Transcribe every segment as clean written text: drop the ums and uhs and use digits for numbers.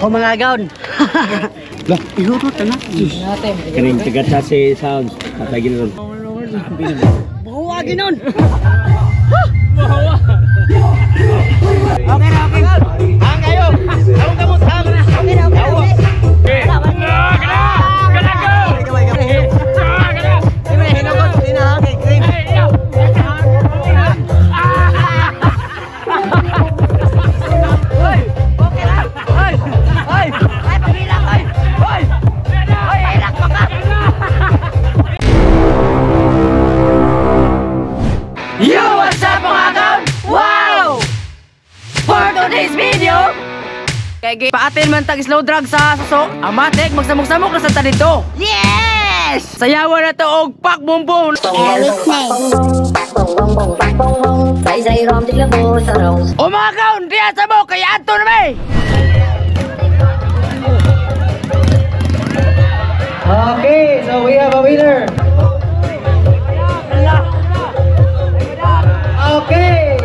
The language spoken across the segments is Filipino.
O mga gaon. Lah, ihurot na. Kaning tigat sa si sounds. Patay ginoon. Bawa ginon. Bawa. Okay na, okay. Hang kayo. Anong kamot hang? Okay na, okay. Okay. Paatin man tag slow drag sa suso. Amatik magsamok-samok na sa tanito. Yes! Sayawan na to og pak bum bum. O mga kaon, diya sa mo kay ato na may. Okay, so we have a winner. Okay.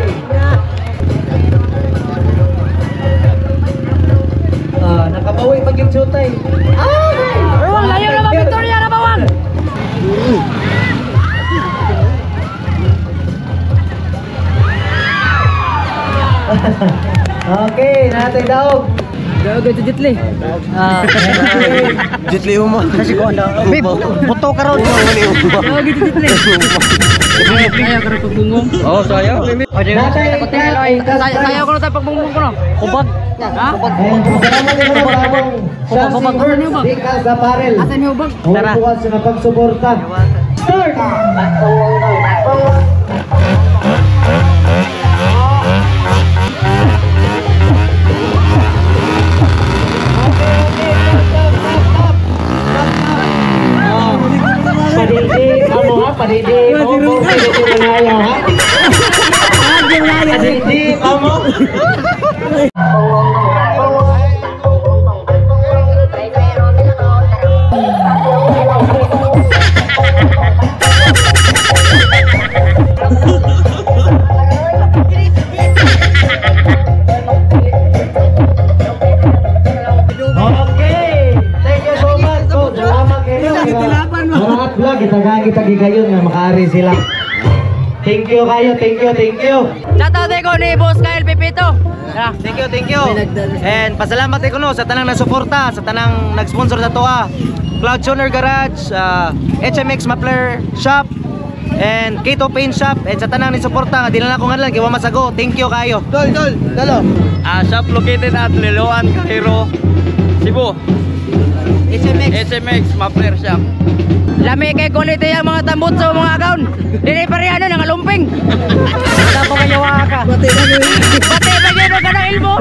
Nakabawi pag yung chutay. Bawang, layo na ba Victoria na bawang? Okay, natin daog. Daog ito Jitli. Jitli mo. Kasi ko anda. Buto ka ron. Daog ito Jitli. Ayaw ka rin pagbungong. Oh, sayo. Sayaw ko na tayo pagbungong ko no. Kubag. Ha? Sa parel. Asan yung bag? Tara. Bukas na pagsuporta. Start! Padidi, kamu ha? Padidi, kamu padidi ha? Padidi, kamu. Kita gigayon nga makaari sila. Thank you kayo, thank you. Shoutout ko ni Boss Kyle Pipito. Thank you. And pasalamat ko no sa tanang nasuporta, sa tanang nag-sponsor sa toa. Cloud Tuner Garage, HMX Muffler Shop, and Keto Paint Shop, and sa tanang ni suporta nga di na ako nga lang kay wa masago. Thank you kayo. Dalo. Shop located at Liloan, Cairo, Cebu. HMX Muffler Shop. Lami kay quality ang mga tambutso mga agaon. Dili pa rin ano nangalumping. Wala pa kayo ka. Pati pa yun ka ng ilmo.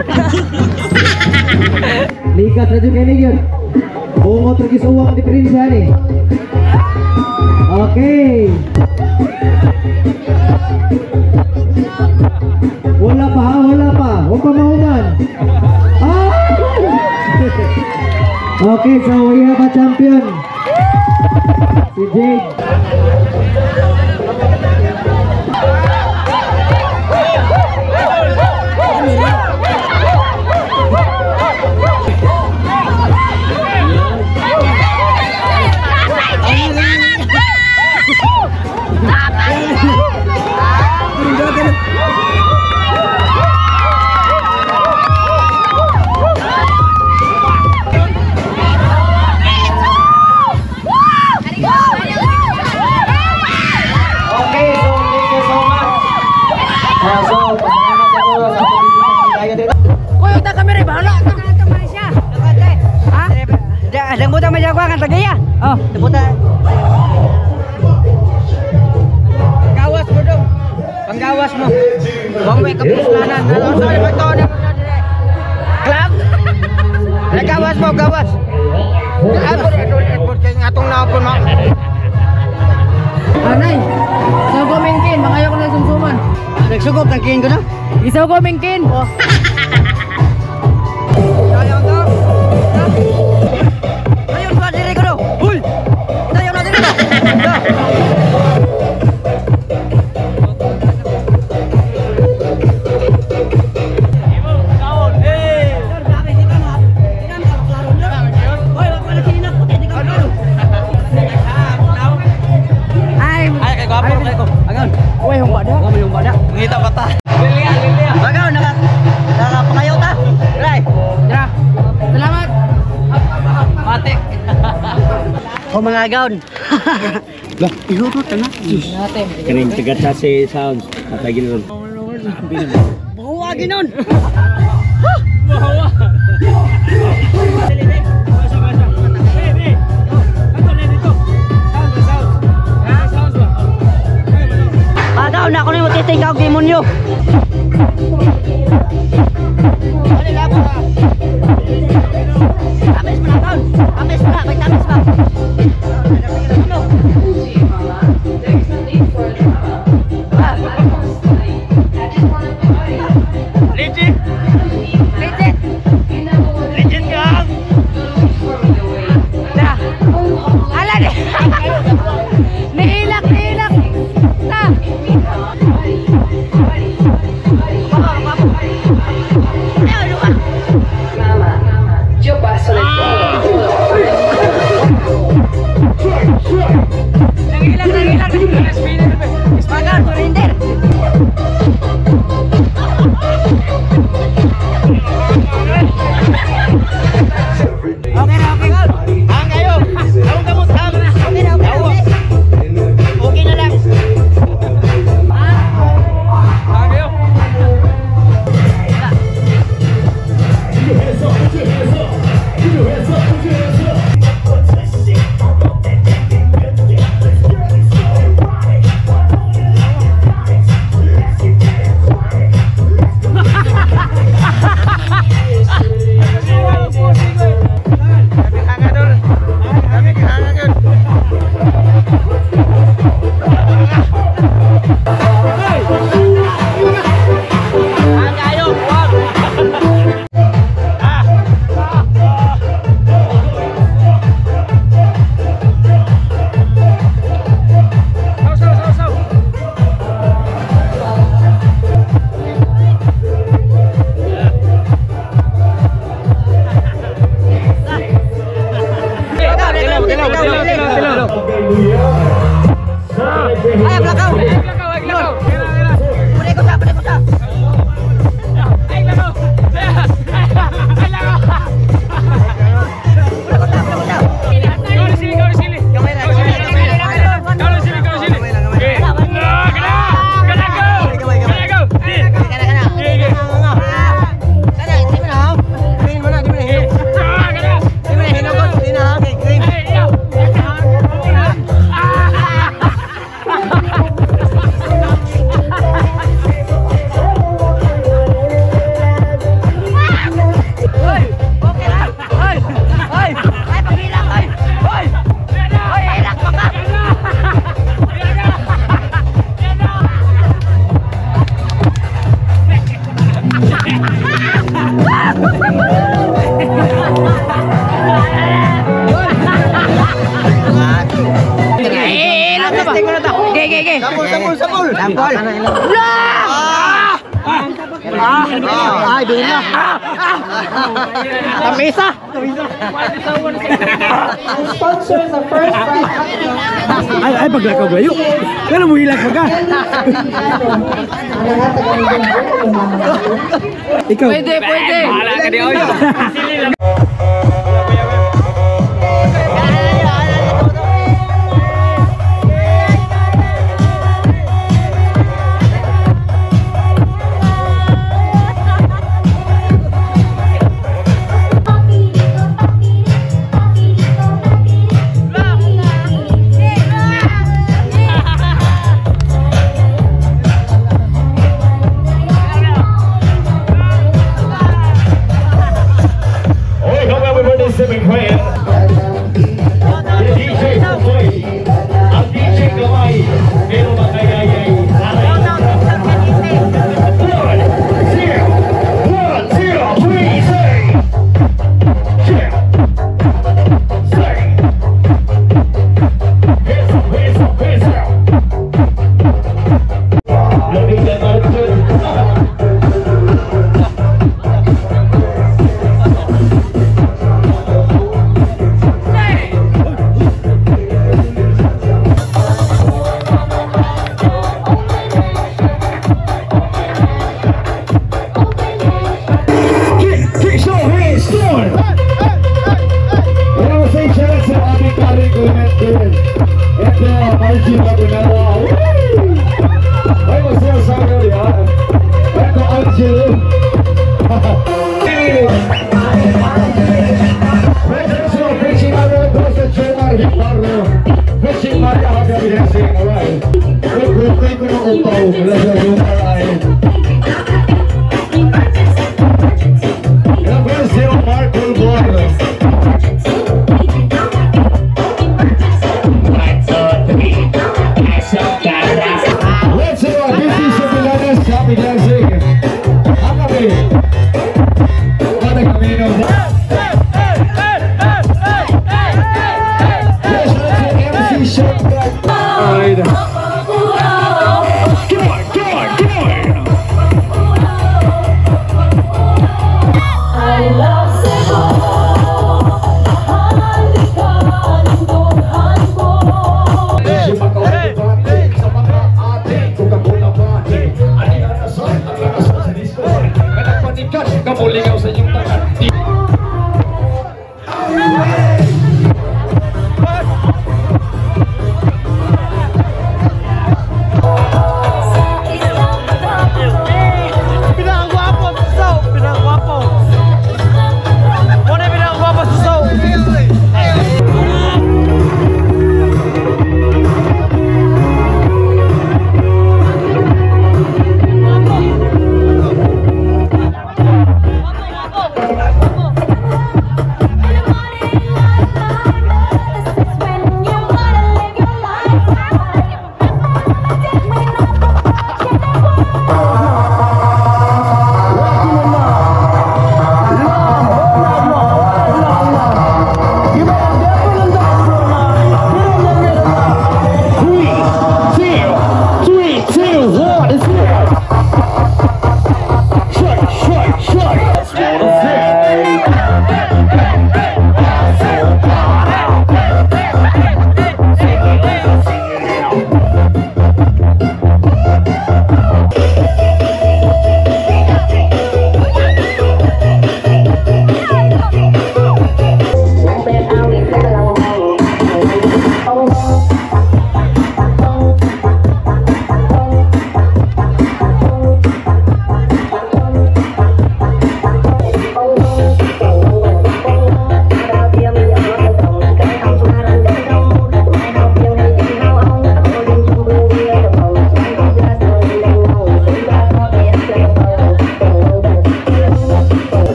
Likat na dyan kayo yun. Bungot rin kisuwang diferensya ni. Okay. Wala pa. Huwag pa mahuman. Okay, so we have a champion. Si Jade. Buta maja gua kan tagaya. Oh, buta. Gawas mo dong. Panggawas mo. Wang may kapuslanan. Sorry ba to? Club. Gawas mo, gawas. Ako atong napon mo. Anay. Sugo mingkin, mangayo ko na sumsuman. Nagsugod ng king ko na. Isaw ko mingkin. Sayang to. Ayun ba diri ko do? Huy. Sayang na diri do. Uy, yung bada. Kami yung bada. Ngita pa ta. Bagaw, nakapangayaw ta. Right. Tara. Salamat. Matik. O mga agaon. Lah, ihurot na. Natin. Kaning tigat sa sounds. Tatagil ron. Bahuwagi nun. Agaw na ako na yung titingkaw demonyo. Tamis pa na agaw. Tamis pa na. May tamis pa. Legit. Legit. Legit ka. Tara. Ala ni. Nihilak. Ta. Nangilak. Ispagan, surrender. Okay na, okay. Ang kayo. Ang gamot ang. Okay na, okay. Okay na lang. Ang kayo. Ay, blakaw. Pwede ko sa. Sabol. Ay, doon na. Tamisa. Ay, paglakaw gayo. Kaya mo hilag ka. Ikaw. Pwede. Wala ka di oy. Store! Kaya masaya sa aming Karen Clement din. Ito, Archie Magunawa. Ay, masaya sa akin yan. Ito, Angelo.